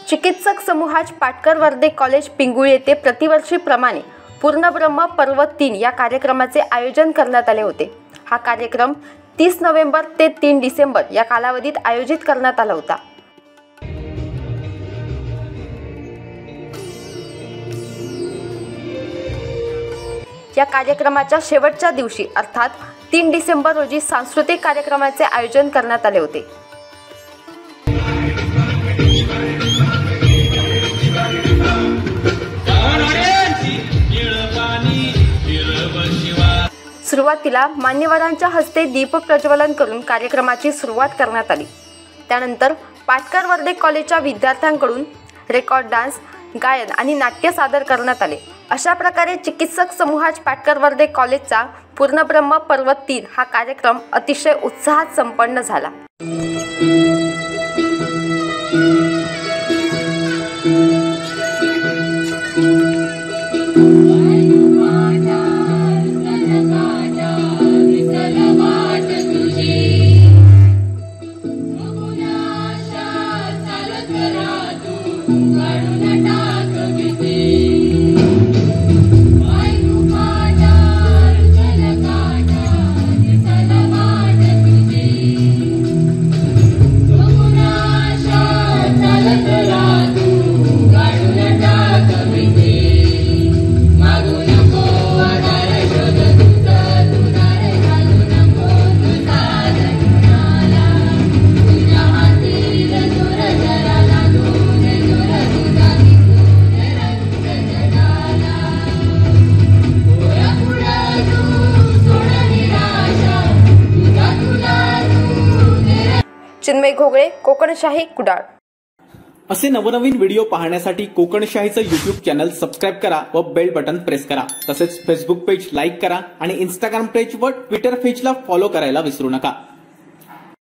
चिकित्सक समूहाच पाटकर वर्धे कॉलेज पिंगुळी येथे प्रतिवर्षीप्रमाणे पूर्णब्रह्म पर्व 3 या कार्यक्रमाचे आयोजन करण्यात आले होते। हा कार्यक्रम 30 नोव्हेंबर ते 3 डिसेंबर या कालावधीत आयोजित करण्यात आला होता। या कार्यक्रमाच्या शेवटच्या दिवशी अर्थात 3 डिसेंबर रोजी सांस्कृतिक कार्यक्रमाचे आयोजन करण्यात आले होते। सुरुवातीला मान्यवरांच्या हस्ते दीप प्रज्वलन करून कार्यक्रमाची सुरुवात करण्यात आली। त्यानंतर पाटकर वर्धे कॉलेजच्या विद्यार्थ्यांकडून रेकॉर्ड डान्स, गायन आणि नाट्य सादर करण्यात आले। अशा प्रकारे चिकित्सक समूहाच पाटकर वर्धे कॉलेजचा पूर्णब्रह्म पर्व 3 हा कार्यक्रम अतिशय उत्साहात संपन्न झाला। चिन्मय घोगळे, कोकणशाही, कुडाळ। असे नवनवीन व्हिडिओ पाहण्यासाठी कोकणशाहीचं YouTube चॅनल सबस्क्राइब करा व बेल बटन प्रेस करा। तसेच फेसबुक पेज लाईक करा आणि इंस्टाग्राम पेज व ट्विटर पेजला फॉलो करायला विसरू नका।